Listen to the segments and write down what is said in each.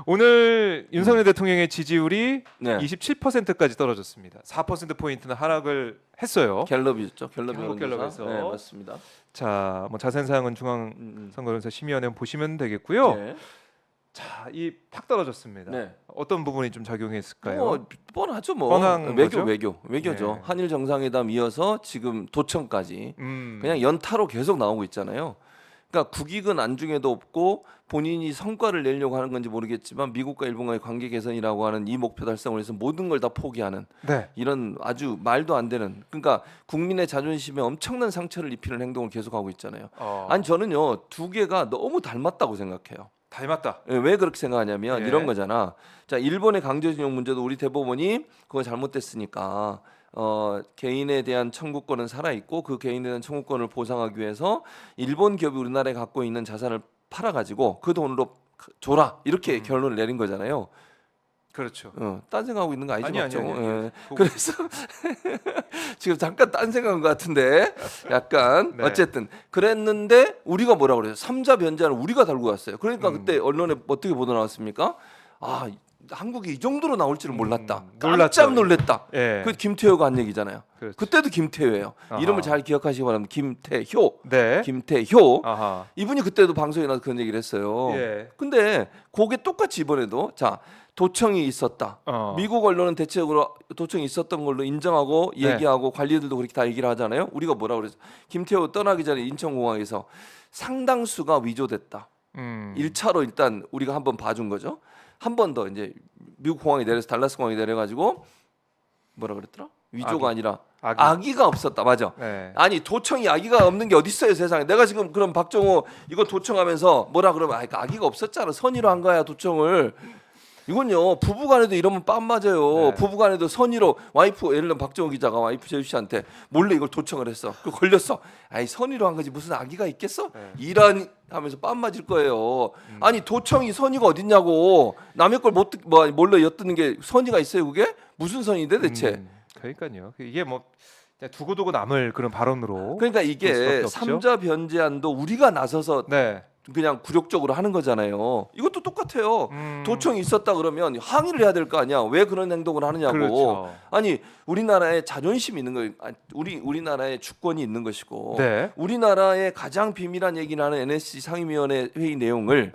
오늘 윤석열 대통령의 지지율이 네. 27%까지 떨어졌습니다. 4% 포인트는 하락을 했어요. 갤럽이었죠. 갤럽 한국 여론조사. 갤럽에서. 네, 맞습니다. 자, 뭐 자세한 사항은 중앙선거연사 심의위원회 보시면 되겠고요. 네. 자, 이 팍 떨어졌습니다. 네. 어떤 부분이 좀 작용했을까요? 뻔하죠 뭐. 뻔한 거죠? 외교죠. 네. 한일 정상회담 이어서 지금 도청까지 그냥 연타로 계속 나오고 있잖아요. 그러니까 국익은 안중에도 없고 본인이 성과를 내려고 하는 건지 모르겠지만 미국과 일본과의 관계 개선이라고 하는 이 목표 달성을 위해서 모든 걸 다 포기하는 네. 이런 아주 말도 안 되는, 그러니까 국민의 자존심에 엄청난 상처를 입히는 행동을 계속하고 있잖아요. 아니 저는요 두 개가 너무 닮았다고 생각해요. 닮았다. 왜 그렇게 생각하냐면 예. 이런 거잖아. 자, 일본의 강제징용 문제도 우리 대법원이 그거 잘못됐으니까 개인에 대한 청구권은 살아 있고 그 개인에 대한 청구권을 보상하기 위해서 일본 기업이 우리나라에 갖고 있는 자산을 팔아 가지고 그 돈으로 줘라 이렇게 결론을 내린 거잖아요. 그렇죠. 딴 생각하고 있는 거 아니죠? 아니. 예. 그래서 지금 잠깐 딴 생각한 것 같은데 약간 네. 어쨌든 그랬는데 우리가 뭐라 그래요? 삼자 변제는 우리가 달고 갔어요. 그러니까 그때 언론에 어떻게 보도 나왔습니까? 아, 한국이 이 정도로 나올 줄은 몰랐다. 깜짝 놀랐다. 예. 그 김태효가 한 얘기잖아요. 그렇죠. 그때도 김태효예요. 아하. 이름을 잘 기억하시기 바랍니다. 김태효. 네. 김태효. 아하. 이분이 그때도 방송에 나와서 그런 얘기를 했어요. 예. 근데 그게 똑같이 이번에도 자 도청이 있었다. 미국 언론은 대체적으로 도청이 있었던 걸로 인정하고 네. 얘기하고 관리들도 그렇게 다 얘기를 하잖아요. 우리가 뭐라 그래서 김태호 떠나기 전에 인천공항에서 상당수가 위조됐다. 1차로 일단 우리가 한번 봐준 거죠. 한 번 더 이제 미국 공항에 내려서 달라스 공항에 내려가지고 뭐라 그랬더라? 위조가 아니라 악의가 없었다. 맞아. 네. 아니 도청이 악의가 없는 게 어디 있어요 세상에. 내가 지금 그럼 박정호 이거 도청하면서 뭐라 그러면 악의가 없었잖아. 선의로 한 거야 도청을. 이건요 부부간에도 이러면 빰 맞아요. 네. 부부간에도 선의로 와이프 예를 들면 박정호 기자가 와이프 제주 씨한테 몰래 이걸 도청을 했어. 그 걸렸어. 아이 선의로 한 거지 무슨 악의가 있겠어? 네. 이런 하면서 빰 맞을 거예요. 아니 도청이 선의가 어딨냐고. 남의 걸 몰래 엿드는 게 선의가 있어요 그게? 무슨 선의인데 대체? 그러니까요. 이게 뭐 그냥 두고두고 남을 그런 발언으로. 그러니까 볼 이게 수밖에 없죠. 삼자 변제안도 우리가 나서서 네. 그냥 굴욕적으로 하는 거잖아요. 이것도 똑같아요. 도청이 있었다 그러면 항의를 해야 될 거 아니야. 왜 그런 행동을 하느냐고. 그렇죠. 아니 우리나라에 자존심이 있는 거, 우리나라에 주권이 있는 것이고, 네. 우리나라의 가장 비밀한 얘기를 하는 NSC 상임위원회 회의 내용을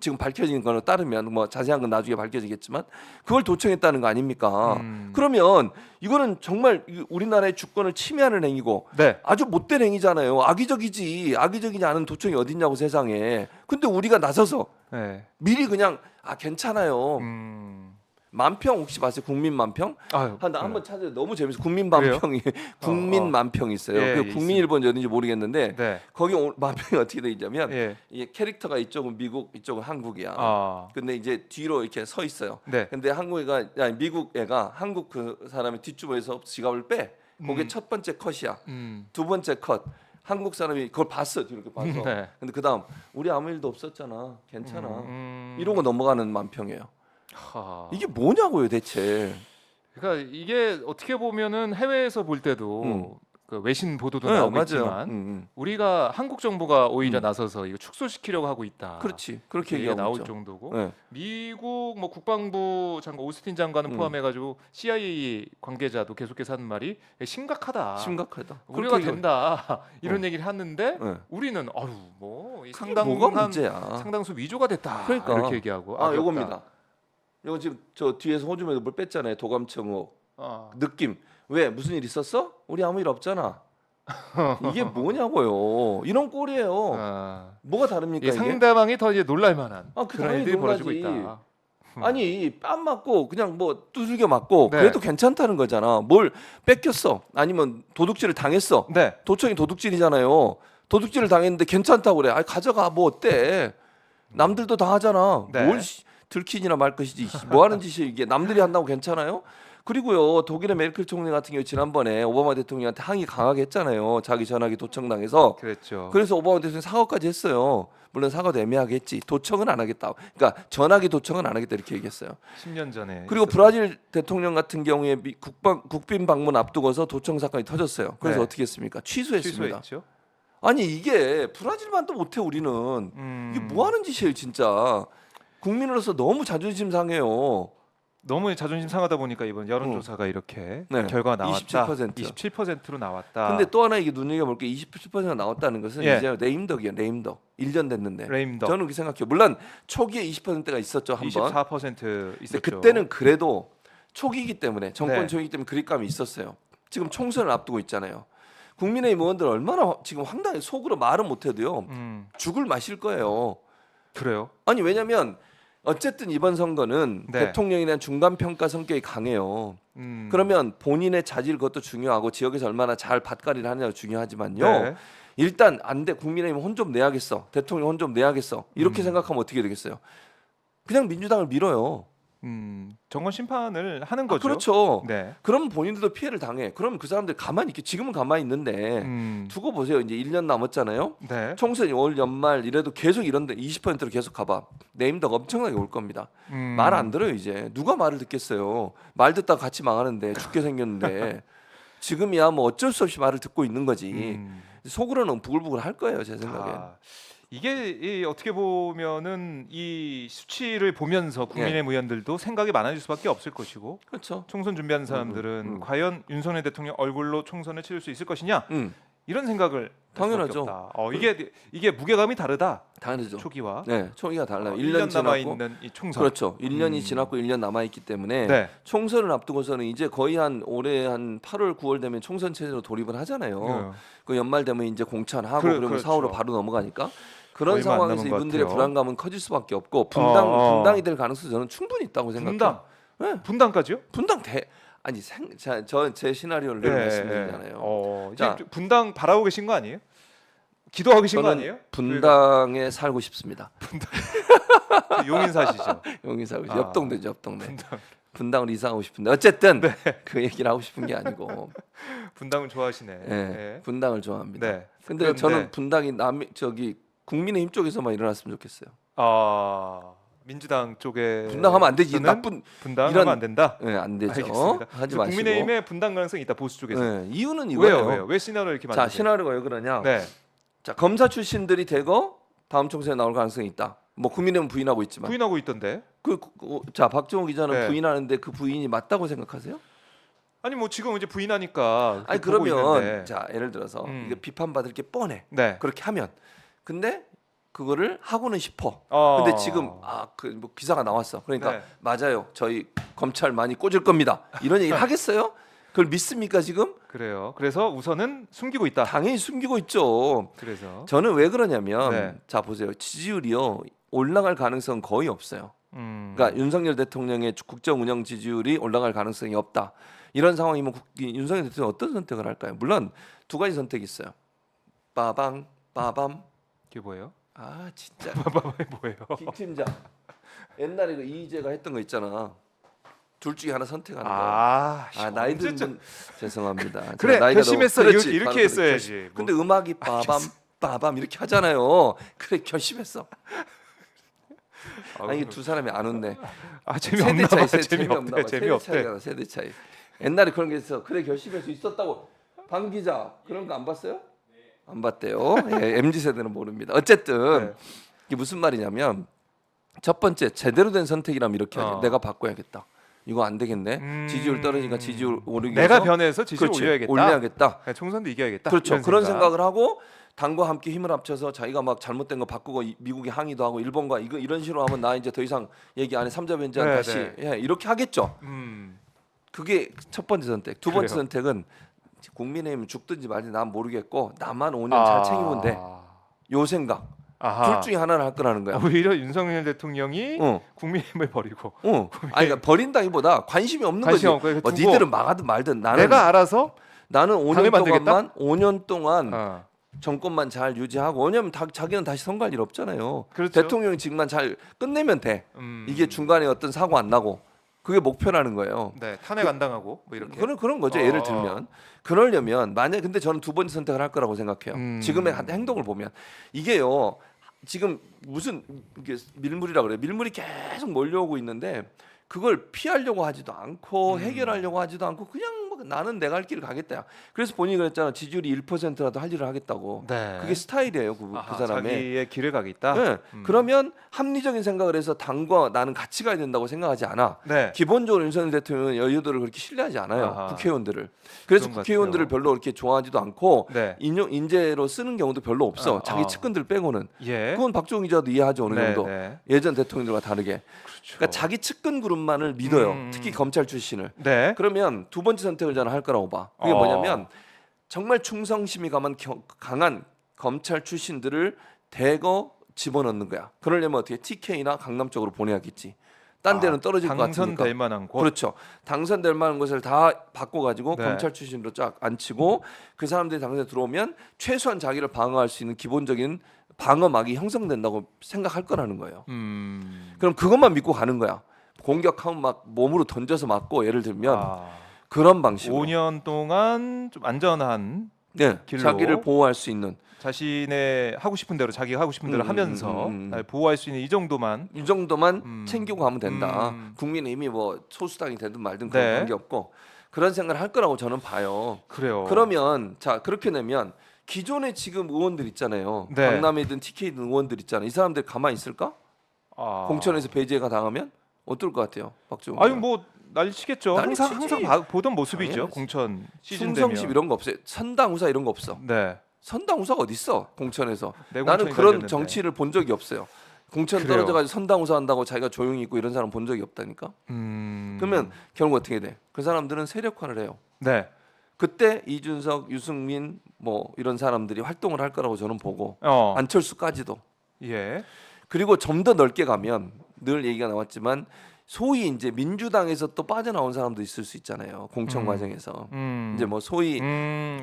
지금 밝혀진 거에 따르면 뭐 자세한 건 나중에 밝혀지겠지만 그걸 도청했다는 거 아닙니까? 그러면 이거는 정말 우리나라의 주권을 침해하는 행위고 네. 아주 못된 행위잖아요. 악의적이지. 악의적이지 않은 도청이 어딨냐고 세상에. 근데 우리가 나서서 네. 미리 그냥 괜찮아요. 만평 혹시 봤어요? 국민 만평? 아유, 나 한번 찾아요. 너무 재밌어. 국민 만평이 국민 만평이 있어요. 예, 그 국민 일본이 어딘지 모르겠는데 네. 거기 만평이 어떻게 돼 있냐면 예. 이게 캐릭터가 이쪽은 미국, 이쪽은 한국이야. 근데 이제 뒤로 이렇게 서 있어요. 네. 근데 미국 애가 한국 그 사람의 뒷주머니에서 지갑을 빼. 그게 첫 번째 컷이야. 두 번째 컷. 한국 사람이 그걸 봤어. 이렇게 봐서. 네. 근데 그다음 우리 아무 일도 없었잖아. 괜찮아. 이러고 넘어가는 만평이에요. 이게 뭐냐고요, 대체. 그러니까 이게 어떻게 보면은 해외에서 볼 때도 그 외신 보도도 네, 나오고 맞아요. 있지만 우리가 한국 정부가 오히려 나서서 이거 축소시키려고 하고 있다. 그렇지. 그렇게 얘기가 얘기하고 나올 있죠. 정도고 네. 미국 뭐 국방부 장관 오스틴 장관은 포함해가지고 CIA 관계자도 계속해서 하는 말이 심각하다. 심각하다. 우려가 그렇게 된다 이런 얘기를 하는데 네. 우리는 뭐 뭐가 상당한 문제야. 상당수 위조가 됐다. 그러니까. 이렇게 얘기하고 요겁니다. 이거 지금 저 뒤에서 호주에서 뭘 뺐잖아요. 도감청호 느낌. 왜 무슨 일 있었어? 우리 아무 일 없잖아. 이게 뭐냐고요. 이런 꼴이에요. 뭐가 다릅니까 이게? 상대방이 더 이제 놀랄만한 그 그런 당연히 일들이 벌어지고 놀라지. 있다. 아니 뺨 맞고 그냥 뭐 두들겨 맞고 네. 그래도 괜찮다는 거잖아. 뭘 뺏겼어? 아니면 도둑질을 당했어? 네. 도청이 도둑질이잖아요. 도둑질을 당했는데 괜찮다고 그래. 가져가 뭐 어때? 남들도 다 하잖아. 네. 뭘 들키니나 말 것이지. 뭐 하는 짓이 이게 남들이 한다고 괜찮아요? 그리고요 독일의 메르켈 총리 같은 경우 지난번에 오바마 대통령한테 항의 강하게 했잖아요. 자기 전화기 도청당해서. 그랬죠. 그래서 오바마 대통령 사과까지 했어요. 물론 사과도 애매하게 했지. 도청은 안 하겠다. 그러니까 전화기 도청은 안 하겠다 이렇게 얘기했어요. 10년 전에. 그리고 브라질 대통령 같은 경우에 국빈 방문 앞두고서 도청 사건이 터졌어요. 그래서 네. 어떻게 했습니까? 취소했습니다. 취소했죠. 아니 이게 브라질만도 못해 우리는. 이게 뭐 하는 짓이에요 진짜. 국민으로서 너무 자존심 상해요. 너무 자존심 상하다 보니까 이번 여론조사가 이렇게 네. 결과가 나왔다. 27%. 27%로 나왔다. 근데 또 하나 이게 눈여겨볼 게 27%가 나왔다는 것은 예. 이제 레임덕이에요. 레임덕. 1년 됐는데. 레임덕 저는 그렇게 생각해요. 물론 초기에 20%가 있었죠. 한 번. 24% 근데 있었죠. 그때는 그래도 초기이기 때문에 정권 네. 초기이기 때문에 그립감이 있었어요. 지금 총선을 앞두고 있잖아요. 국민의힘 의원들 얼마나 지금 황당해 속으로 말은 못해도요. 죽을 마실 거예요. 그래요? 아니 왜냐면 어쨌든 이번 선거는 네. 대통령에 대한 중간 평가 성격이 강해요. 그러면 본인의 자질 그것도 중요하고 지역에서 얼마나 잘 밭갈이를 하느냐가 중요하지만요. 네. 일단 안 돼. 국민의힘 혼 좀 내야겠어. 대통령 혼 좀 내야겠어. 이렇게 생각하면 어떻게 되겠어요? 그냥 민주당을 밀어요. 정권 심판을 하는 거죠. 그렇죠. 네. 그럼 본인들도 피해를 당해. 그럼 그 사람들 가만히 있게 지금은 가만히 있는데 두고 보세요. 이제 1년 남았잖아요. 네. 총선이 올 연말 이래도 계속 이런데 20%로 계속 가봐. 네임덕 엄청나게 올 겁니다. 말 안 들어요 이제. 누가 말을 듣겠어요. 말 듣다가 같이 망하는데 죽게 생겼는데 지금이야 뭐 어쩔 수 없이 말을 듣고 있는 거지. 속으로는 부글부글 할 거예요 제 생각에. 이게 어떻게 보면은 이 수치를 보면서 국민의힘 의원들도 생각이 많아질 수밖에 없을 것이고 그렇죠. 총선 준비하는 사람들은 과연 윤석열 대통령 얼굴로 총선을 치를 수 있을 것이냐 이런 생각을 당연하죠. 이게 무게감이 다르다. 다르죠. 초기와 네, 초기가 달라요. 1년 남아 지났고 있는 이 총선. 그렇죠. 1년이 지났고 1년 남아 있기 때문에 네. 총선을 앞두고서는 이제 거의 한 올해 한 8월 9월 되면 총선 체제로 돌입을 하잖아요. 그 연말 되면 이제 공천하고 그러면 그렇죠. 4월로 바로 넘어가니까 그런 얼마 안 상황에서 남은 것 이분들의 같아요. 불안감은 커질 수밖에 없고 분당이 될 가능성이 저는 충분히 있다고 생각해요. 분당까지요? 분당 아니 제 시나리오를 늘 말씀드리잖아요. 이제 자, 분당 바라고 계신 거 아니에요? 기도하고 계신 거 저는 아니에요? 분당에 살고 싶습니다. 용인사시죠. 용인사고 옆동네죠, 옆동네. 분당을 이사하고 싶은데 어쨌든 그 얘기를 하고 싶은 게 아니고 분당을 좋아하시네. 네, 분당을 좋아합니다. 네. 근데 그런데- 저는 분당이 국민의힘 쪽에서만 일어났으면 좋겠어요. 민주당 쪽에 분당하면 안 되지. 나쁜 분당하면 안 된다. 네, 안 되죠. 알겠습니다. 하지 마시고. 국민의힘의 분당 가능성이 있다 보수 쪽에서. 네, 이유는 이거예요. 왜요? 왜 시나리오를 이렇게 자, 만드세요? 시나리오가 왜 그러냐? 네. 자, 검사 출신들이 대거 다음 총선에 나올 가능성이 있다. 뭐 국민의힘은 부인하고 있지만. 부인하고 있던데. 자, 박정호 기자는 네. 부인하는데 그 부인이 맞다고 생각하세요? 아니 뭐 지금 이제 부인하니까. 아니 보고 그러면 있는데. 자, 예를 들어서 이게 비판받을 게 뻔해. 네. 그렇게 하면. 근데 그거를 하고는 싶어. 어. 근데 지금 뭐 기사가 나왔어. 그러니까 네. 맞아요. 저희 검찰 많이 꽂을 겁니다. 이런 얘기를 하겠어요? 그걸 믿습니까 지금? 그래요. 그래서 우선은 숨기고 있다. 당연히 숨기고 있죠. 그래서 저는 왜 그러냐면 네. 자 보세요. 지지율이요 올라갈 가능성 은 거의 없어요. 음. 그러니까 윤석열 대통령의 국정 운영 지지율이 올라갈 가능성이 없다. 이런 상황이면 윤석열 대통령 어떤 선택을 할까요? 물론 두 가지 선택이 있어요. 빠방 빠밤. 이게 뭐예요? 아 진짜. 뭐예요? 김 팀장 옛날에 그 이희재가 했던 거 있잖아. 둘 중에 하나 선택하는 거야. 나이 든 분 죄송합니다. 그래 나이가 결심했어. 너무- 그렇지, 이렇게 바로 했어야지. 뭐. 근데 음악이 빠밤 빠밤 이렇게 하잖아요. 그래 결심했어. 아니 이게 두 사람이 안 웃네. 재미없나 봐. 재미없나 봐. 재미없대. 세대 차이. 옛날에 그런 게 있어. 그래 결심해서 있었다고. 방 기자 그런 거 안 봤어요? 안 봤대요. 예, MZ 세대는 모릅니다. 어쨌든 네. 이게 무슨 말이냐면 첫 번째 제대로 된 선택이라면 이렇게 하지. 내가 바꿔야겠다. 이거 안 되겠네. 지지율 떨어지니까 지지율 오르기 위해서 내가 변해서 지지율 그렇지, 올려야겠다. 올려야겠다. 네, 총선도 이겨야겠다. 그렇죠. 이런 그런 생각. 생각을 하고 당과 함께 힘을 합쳐서 자기가 막 잘못된 거 바꾸고 미국에 항의도 하고 일본과 이런 식으로 하면 나 이제 더 이상 얘기 안 해. 삼자 변제한 네, 다시 네. 예, 이렇게 하겠죠. 그게 첫 번째 선택. 두 번째 그래요. 선택은 국민의힘 죽든지 말든지 난 모르겠고 나만 5년 잘 챙기면 돼. 요 생각. 아하. 둘 중에 하나를 할 거라는 거야. 오히려 윤석열 대통령이 어. 국민의힘을 버리고 아니 그러니까 버린다기보다 관심이 없는 관심 거지. 없고 이거 뭐 두고 니들은 망하든 말든 나는 내가 알아서 나는 당해만 5년 동안 어. 정권만 잘 유지하고 왜냐면 자기는 다시 선거할 일 없잖아요. 그렇죠. 대통령이 직만 잘 끝내면 돼. 음. 이게 중간에 어떤 사고 안 나고 그게 목표라는 거예요. 네, 탄핵 안 당하고 뭐 이렇게. 그런 거죠. 예를 들면 그러려면 만약 근데 저는 두 번째 선택을 할 거라고 생각해요. 지금의 행동을 보면 이게요. 지금 무슨 이게 밀물이라 그래요. 밀물이 계속 몰려오고 있는데 그걸 피하려고 하지도 않고 해결하려고 하지도 않고 그냥 뭐 나는 내가 할 길을 가겠다. 그래서 본인이 그랬잖아. 지지율이 1%라도 할 일을 하겠다고. 네. 그게 스타일이에요. 그 아하, 사람의. 자기의 길을 가겠다. 네. 그러면 합리적인 생각을 해서 당과 나는 같이 가야 된다고 생각하지 않아. 네. 기본적으로 윤석열 대통령은 여의도를 그렇게 신뢰하지 않아요. 아하. 국회의원들을. 그래서 그런 것 국회의원들을 같아요. 별로 그렇게 좋아하지도 않고 네. 인재로 쓰는 경우도 별로 없어. 자기 아. 측근들 빼고는. 예. 그건 박종훈 기자도 이해하죠. 어느 네, 정도. 네. 예전 대통령들과 다르게. 그렇죠. 그러니까 자기 측근 그룹만을 믿어요. 특히 검찰 출신을. 네. 그러면 두 번째 선택을 저는 할 거라고 봐. 그게 뭐냐면 정말 충성심이 강한 검찰 출신들을 대거 집어넣는 거야. 그러려면 어떻게 TK나 강남 쪽으로 보내야겠지. 딴 데는 떨어질 것 같으니까. 당선될 만한 곳. 그렇죠. 당선될 만한 것을 다 바꿔가지고 네. 검찰 출신으로 쫙 앉히고 그 사람들이 당선에 들어오면 최소한 자기를 방어할 수 있는 기본적인 방어막이 형성된다고 생각할 거라는 거예요. 그럼 그것만 믿고 가는 거야. 공격하면 막 몸으로 던져서 맞고 예를 들면 그런 방식으로 5년 동안 좀 안전한 네, 길로 자기를 보호할 수 있는 자신의 하고 싶은 대로 자기가 하고 싶은 대로 하면서 보호할 수 있는 이 정도만 이 정도만 챙기고 가면 된다. 국민의힘이 뭐 소수당이 되든 말든 그런 네. 관계 없고 그런 생각을 할 거라고 저는 봐요. 그래요. 그러면 자 그렇게 되면 기존에 지금 의원들 있잖아요. 네. 강남이든 TK든 의원들 있잖아요. 이 사람들 가만히 있을까? 공천에서 배제가 당하면 어떨 것 같아요, 박정훈? 아니 뭐 난리치겠죠. 난리치지. 항상 보던 모습이죠. 당연하지. 공천 시즌 충성심 되면. 이런 거 없어요. 선당 후사 이런 거 없어. 네. 선당 후사가 어디 있어? 공천에서. 내 나는 공천이 그런 달렸는데. 정치를 본 적이 없어요. 공천 그래요. 떨어져가지고 선당 후사한다고 자기가 조용히 있고 이런 사람 본 적이 없다니까. 그러면 결국 어떻게 돼? 그 사람들은 세력화를 해요. 네. 그때 이준석, 유승민 뭐 이런 사람들이 활동을 할 거라고 저는 보고 안철수까지도. 예. 그리고 좀 더 넓게 가면 늘 얘기가 나왔지만 소위 이제 민주당에서 또 빠져나온 사람도 있을 수 있잖아요. 공천 과정에서 이제 뭐 소위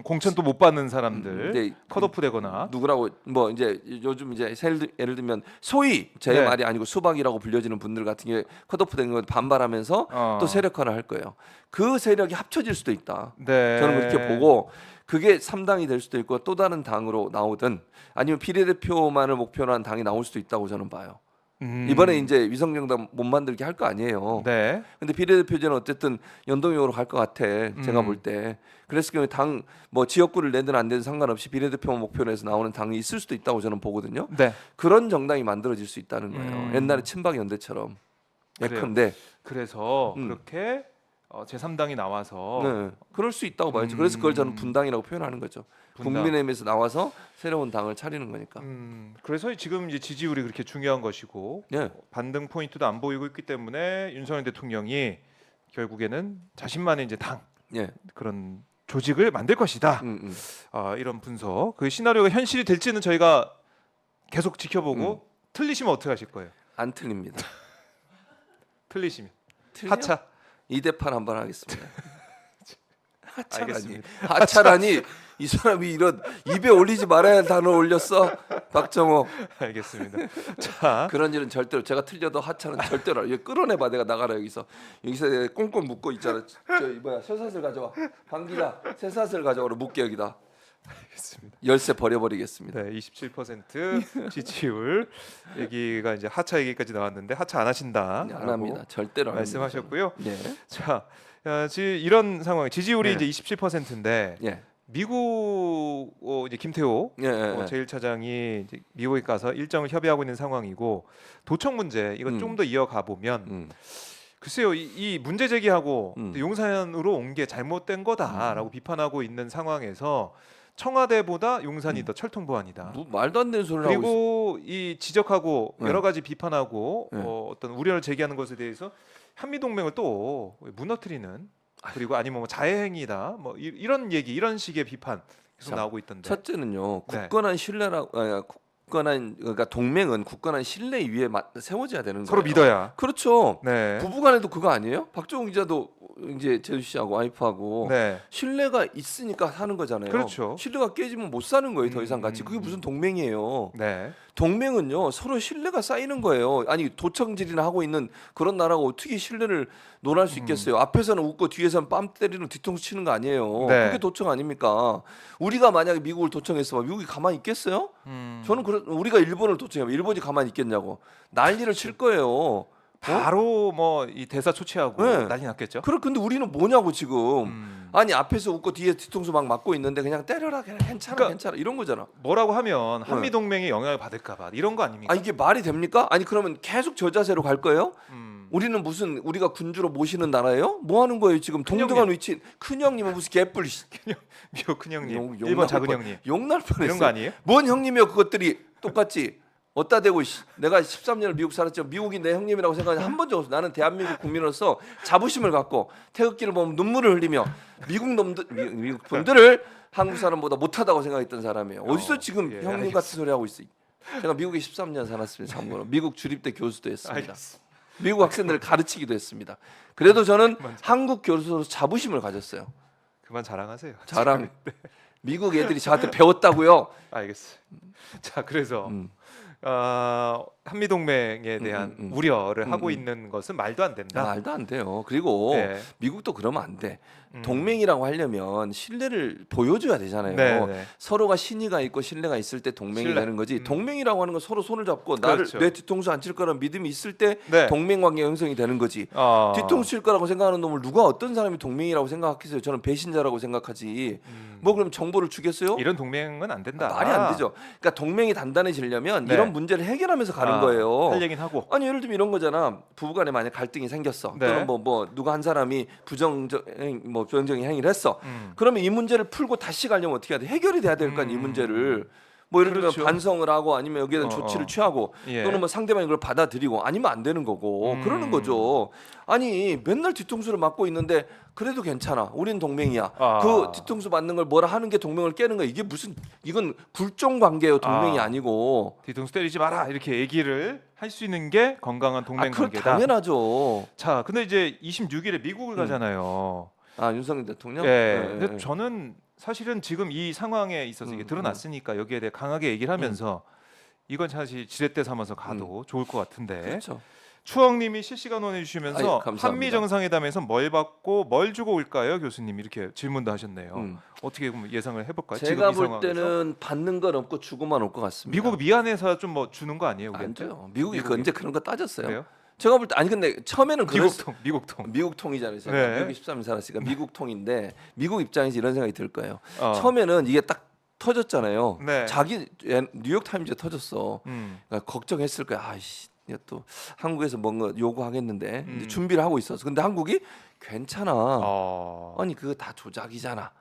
공천 또 못 받는 사람들 이제 컷오프되거나 누구라고 뭐 이제 요즘 이제 예를 들면 소위 제 네. 말이 아니고 수박이라고 불려지는 분들 같은 경우에 컷오프된 거 반발하면서 또 세력화를 할 거예요. 그 세력이 합쳐질 수도 있다. 네. 저는 그렇게 보고 그게 3당이 될 수도 있고 또 다른 당으로 나오든 아니면 비례대표만을 목표로 한 당이 나올 수도 있다고 저는 봐요. 이번에 이제 위성정당 못 만들게 할 거 아니에요. 네. 근데 비례대표제는 어쨌든 연동형으로 갈 것 같아. 제가 볼 때. 그랬을 경우에 당 뭐 지역구를 내든 안 되든 상관없이 비례대표만 목표로 해서 나오는 당이 있을 수도 있다고 저는 보거든요. 네. 그런 정당이 만들어질 수 있다는 거예요. 옛날에 친박연대처럼. 예컨대. 그래서 그렇게 제3당이 나와서 네, 그럴 수 있다고 봐야죠. 그래서 그걸 저는 분당이라고 표현하는 거죠. 분당. 국민의힘에서 나와서 새로운 당을 차리는 거니까. 그래서 지금 이제 지지율이 그렇게 중요한 것이고 네. 반등 포인트도 안 보이고 있기 때문에 윤석열 대통령이 결국에는 자신만의 이제 당 예. 그런 조직을 만들 것이다. 이런 분석. 그 시나리오가 현실이 될지는 저희가 계속 지켜보고 틀리시면 어떻게 하실 거예요? 안 틀립니다. 틀리시면 틀려? 하차. 2대8 한번 하겠습니다. 하차라니. 알겠습니다. 하차라니 이 사람이 이런 입에 올리지 말아야 할 단어 올렸어. 박정호. 알겠습니다. 자, 그런 일은 절대로 제가 틀려도 하차는 절대로 이거 끌어내봐. 내가 나가라 여기서 내가 꽁꽁 묶고 있잖아. 저 뭐야 쇠사슬 가져와. 방기다 쇠사슬 가져와라 묶게 여기다. 알겠습니다. 열쇠 버려버리겠습니다. 네, 27% 지지율 얘기가 이제 하차 얘기까지 나왔는데 하차 안 하신다. 안 합니다. 절대로 안 말씀하셨고요. 합니다. 네. 자, 지금 이런 상황 지지율이 네. 이제 27%인데 예. 미국 이제 김태호 예. 제1차장이 이제 미국에 가서 일정을 협의하고 있는 상황이고 도청 문제 이건 좀 더 이어가 보면 글쎄요 이 문제 제기하고 용산으로 온 게 잘못된 거다라고 비판하고 있는 상황에서 청와대보다 용산이 더 철통보안이다. 뭐 말도 안 되는 소리를 하고 있어. 그리고 이 지적하고 네. 여러 가지 비판하고 네. 어떤 우려를 제기하는 것에 대해서 한미 동맹을 또 무너뜨리는 그리고 아니면 뭐 자해행위다 뭐 이런 얘기 이런 식의 비판 계속 자, 나오고 있던데. 첫째는요. 네. 굳건한 신뢰라고 굳건한 그러니까 동맹은 굳건한 신뢰 위에 세워져야 되는 거예요. 서로 믿어야. 그렇죠. 네. 부부간에도 그거 아니에요? 박정훈 기자도 이제 제주 씨하고 와이프하고 네. 신뢰가 있으니까 사는 거잖아요. 그렇죠. 신뢰가 깨지면 못 사는 거예요. 더 이상 같이. 그게 무슨 동맹이에요. 네. 동맹은요 서로 신뢰가 쌓이는 거예요. 아니 도청질이나 하고 있는 그런 나라가 어떻게 신뢰를 논할 수 있겠어요? 앞에서는 웃고 뒤에서는 빰 때리는 뒤통수 치는 거 아니에요. 네. 그게 도청 아닙니까? 우리가 만약에 미국을 도청했으면 미국이 가만히 있겠어요? 저는 우리가 일본을 도청하면 일본이 가만히 있겠냐고 난리를 칠 거예요. 바로 뭐 이 대사 초치하고 네. 난리 났겠죠. 근데 우리는 뭐냐고 지금. 아니 앞에서 웃고 뒤에 뒤통수 막 맞고 있는데 그냥 때려라 그냥 괜찮아 그러니까 괜찮아 이런 거잖아. 뭐라고 하면 한미 동맹이 영향을 받을까봐 이런 거 아닙니까? 아 이게 말이 됩니까? 아니 그러면 계속 저 자세로 갈 거예요? 음. 우리는 무슨 우리가 군주로 모시는 나라예요? 뭐 하는 거예요 지금? 동등한 위치. 큰 형님은 무슨 개뿔. 미호 큰 형님, 욕 일본 작은 형님 욕날 뻔했어. 이런 거 아니에요? 뭔 형님이요? 그것들이 똑같지. 어따 대고 내가 13년을 미국 살았지만 미국이 내 형님이라고 생각하지 한 번도 없어. 나는 대한민국 국민으로서 자부심을 갖고 태극기를 보면 눈물을 흘리며 미국 놈들 미국 분들을 한국 사람보다 못하다고 생각했던 사람이에요. 어디서 지금 예, 형님 같은 소리 하고 있어? 제가 미국에 13년 살았습니다. 참고로 미국 주립대 교수도 했습니다. 알겠습니다. 미국 학생들을 가르치기도 했습니다. 그래도 저는 한국 교수로서 자부심을 가졌어요. 그만 자랑하세요. 자랑. 미국 애들이 저한테 배웠다고요. 알겠어요. 자, 그래서 음. 한미 동맹에 대한 우려를 하고 있는 것은 말도 안 된다. 말도 안 돼요. 그리고 네. 미국도 그러면 안 돼. 동맹이라고 하려면 신뢰를 보여줘야 되잖아요. 네, 네. 서로가 신의가 있고 신뢰가 있을 때 동맹이 신뢰. 되는 거지. 동맹이라고 하는 건 서로 손을 잡고 그렇죠. 나를 내 뒤통수 안 칠 거라는 믿음이 있을 때 네. 동맹 관계 형성이 되는 거지. 뒤통수 칠 거라고 생각하는 놈을 누가 어떤 사람이 동맹이라고 생각하겠어요? 저는 배신자라고 생각하지. 뭐 그럼 정보를 주겠어요? 이런 동맹은 안 된다. 말이 안 되죠. 그러니까 동맹이 단단해지려면 네. 이런 문제를 해결하면서 가는 거예요. 할 얘기는 하고. 아니 예를 들면 이런 거잖아. 부부간에 만약 갈등이 생겼어. 네. 또는 뭐 누가 한 사람이 부정적인 행위를 했어. 그러면 이 문제를 풀고 다시 가려면 어떻게 해야 돼? 해결이 돼야 될 거 아니야 이 문제를. 뭐 예를 들면 그렇죠. 반성을 하고 아니면 여기에 대한 조치를 취하고 예. 또는 뭐 상대방이 그걸 받아들이고 아니면 안 되는 거고 그러는 거죠. 아니 맨날 뒤통수를 맞고 있는데 그래도 괜찮아. 우린 동맹이야. 그 뒤통수 맞는 걸 뭐라 하는 게 동맹을 깨는 거야. 이게 무슨 이건 굴종 관계예요. 동맹이 아니고. 뒤통수 때리지 마라 이렇게 얘기를 할 수 있는 게 건강한 동맹 그건 관계다. 당연하죠. 자, 근데 이제 26일에 미국을 가잖아요. 윤석열 대통령? 예. 근데 저는 사실은 지금 이 상황에 있어서 이게 드러났으니까 여기에 대해 강하게 얘기를 하면서 이건 사실 지렛대 삼아서 가도 좋을 것 같은데. 그렇죠. 추억님이 실시간 원해 주시면서 아유, 감사합니다. 한미 정상회담에서 뭘 받고 뭘 주고 올까요, 교수님? 이렇게 질문도 하셨네요. 어떻게 그럼 예상을 해볼까요? 제가 지금 이 볼 상황에서? 때는 받는 건 없고 주고만 올 것 같습니다. 미국 미안해서 좀 뭐 주는 거 아니에요? 안 우리한테? 돼요. 미국이 언제 그런 거 따졌어요? 그래요? 제가 볼 때 아니 근데 처음에는 미국통. 미국 통이잖아요. 제가 네. 미국에 13년 살았으니까 미국 통인데 미국 입장에서 이런 생각이 들 거예요. 어. 처음에는 이게 딱 터졌잖아요. 네. 자기 뉴욕 타임즈에 터졌어. 그러니까 걱정했을 거야. 아이씨, 이게 또 한국에서 뭔가 요구하겠는데 이제 준비를 하고 있었어. 근데 한국이 괜찮아. 아니 그거 다 조작이잖아.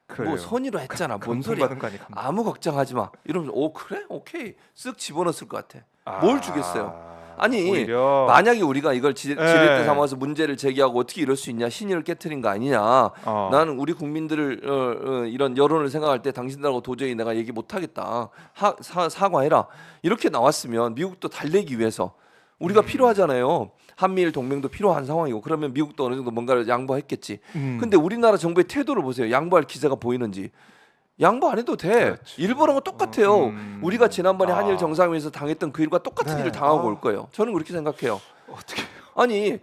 그래요. 뭐 선의로 했잖아. 뭔 소리야? 받은 거 아니야? 아무 걱정하지 마. 이러면서 오 그래? 오케이. 쓱 집어넣었을 것 같아. 뭘 주겠어요? 아니 오히려. 만약에 우리가 이걸 지렛대 삼아서 문제를 제기하고 어떻게 이럴 수 있냐 신의를 깨트린 거 아니냐 나는 우리 국민들을 이런 여론을 생각할 때 당신들하고 도저히 내가 얘기 못하겠다 사과해라 이렇게 나왔으면 미국도 달래기 위해서 우리가 필요하잖아요. 한미일 동맹도 필요한 상황이고 그러면 미국도 어느 정도 뭔가를 양보했겠지. 근데 우리나라 정부의 태도를 보세요. 양보할 기세가 보이는지. 양보 안 해도 돼. 그렇죠. 일본하고 똑같아요. 우리가 지난번에 한일 정상회의에서 당했던 그 일과 똑같은 네. 일을 당하고 올 거예요. 저는 그렇게 생각해요. 어떻게? 아니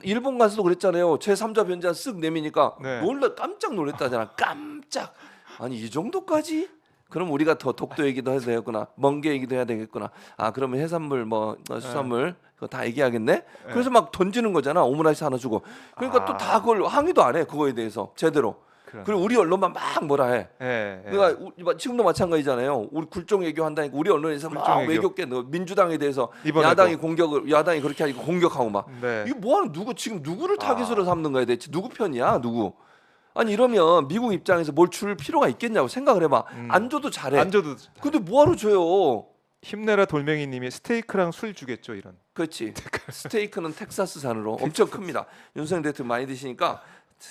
일본 가서도 그랬잖아요. 제3자 변제안 쓱 내미니까 네. 놀라 깜짝 놀랐다잖아. 깜짝. 아니 이 정도까지? 그럼 우리가 더 독도 얘기도 해야 되겠구나. 멍게 얘기도 해야 되겠구나. 아 그러면 해산물 뭐 수산물 그거 다 얘기하겠네. 그래서 막 던지는 거잖아. 오므라이스 하나 주고. 그러니까 또 다 그걸 항의도 안 해. 그거에 대해서 제대로. 그리고 우리 언론만 막 뭐라 해. 그러니까 지금도 마찬가지잖아요. 우리 굴종 외교한다니까 우리 언론에서 막 외교계 민주당에 대해서 야당이 야당이 그렇게 하니까 공격하고 막. 네. 이거 뭐하는 지금 누구를 타깃으로 삼는 거야 대체 누구 편이야 누구? 아니 이러면 미국 입장에서 뭘 줄 필요가 있겠냐고 생각을 해봐. 안 줘도 잘해. 안 줘도. 근데 뭐하러 줘요? 힘내라 돌멩이님이 스테이크랑 술 주겠죠 이런. 그렇지. 스테이크는 텍사스산으로 엄청 큽니다. 윤석열 대통령 많이 드시니까.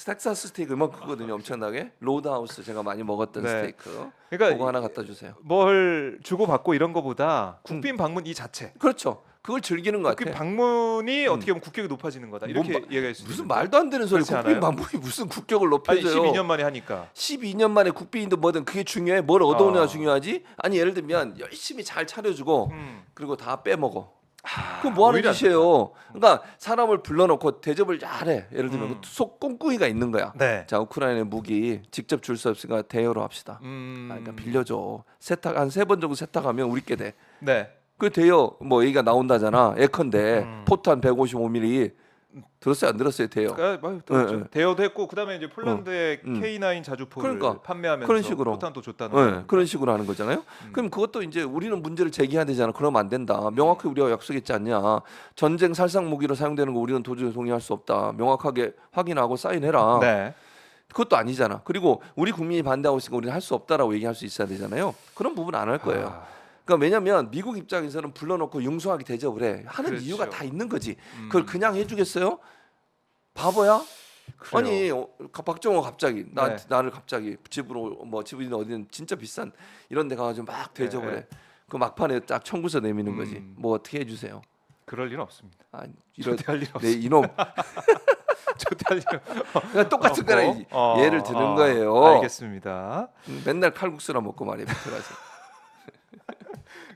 텍사스 스테이크 이만큼 크거든요. 엄청나게. 로드하우스 제가 많이 먹었던 스테이크. 그러니까 그거 하나 갖다 주세요. 뭘 주고 받고 이런 거보다 국빈 방문 이 자체. 그렇죠. 그걸 즐기는 것 국빈 같아. 방문이 어떻게 보면 국격이 높아지는 거다. 이렇게 얘기할 수 무슨 있는데. 말도 안 되는 소리. 그렇지 국빈 않아요? 방문이 무슨 국격을 아니 높여줘요. 12년 만에 하니까. 12년 만에 국빈이든 뭐든 그게 중요해. 뭘 얻어오냐가 중요하지. 아니 예를 들면 열심히 잘 차려주고 그리고 다 빼먹어. 그럼 뭐 하는 오히려 짓이에요? 그러니까 사람을 불러놓고 대접을 잘해. 예를 들면 속 꽁꽁이가 있는 거야. 네. 자 우크라이나 무기 직접 줄 수 없으니까 대여로 합시다. 그러니까 빌려줘. 세탁 한 3번 정도 세탁하면 우리 게 돼. 네. 그 대여 뭐 얘기가 나온다잖아. 예컨대 포탄 155mm 들었어요? 안 들었어요? 대여. 들었죠. 네. 대여도 했고 그다음에 이제 폴란드의 K9 자주포를 그러니까, 판매하면서 그런 식으로. 포탄도 줬다는 네, 거. 그런 식으로 하는 거잖아요. 그럼 그것도 이제 우리는 문제를 제기해야 되잖아. 그러면 안 된다. 명확하게 우리가 약속했지 않냐. 전쟁 살상 무기로 사용되는 거 우리는 도저히 동의할 수 없다. 명확하게 확인하고 사인해라. 네. 그것도 아니잖아. 그리고 우리 국민이 반대하고 있으니까 우리는 할 수 없다라고 얘기할 수 있어야 되잖아요. 그런 부분 안 할 거예요. 그러니까 왜냐하면 미국 입장에서는 불러놓고 융숭하게 대접을 해. 하는 그렇죠. 이유가 다 있는 거지. 그걸 그냥 해주겠어요? 바보야? 그래요. 아니 박정호 갑자기 네. 나를 갑자기 집으로 뭐 집이든 어디든 진짜 비싼 이런 데 가가지고 막 대접을 네. 해. 그 막판에 딱 청구서 내미는 거지. 뭐 어떻게 해주세요? 그럴 일은 없습니다. 아, 이런 조퇴할 일 네 없습니다. 이놈 조퇴할 일 그냥 똑같은 거라 예를 드는 거예요. 알겠습니다. 맨날 칼국수나 먹고 말이야 밑에가서.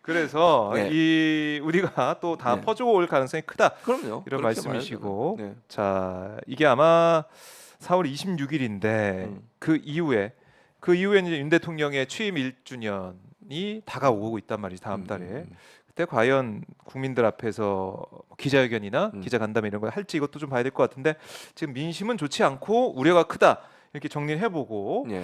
그래서 네. 이 우리가 또 다 네. 퍼주고 올 가능성이 크다. 그럼요. 이런 그렇게 말씀이시고 말하잖아요. 네. 자 이게 아마 4월 26일인데 그 이후에는 이제 윤 대통령의 취임 1주년이 다가오고 있단 말이지 다음 달에. 그때 과연 국민들 앞에서 기자회견이나 기자간담회 이런 걸 할지 이것도 좀 봐야 될 것 같은데 지금 민심은 좋지 않고 우려가 크다 이렇게 정리를 해보고 네.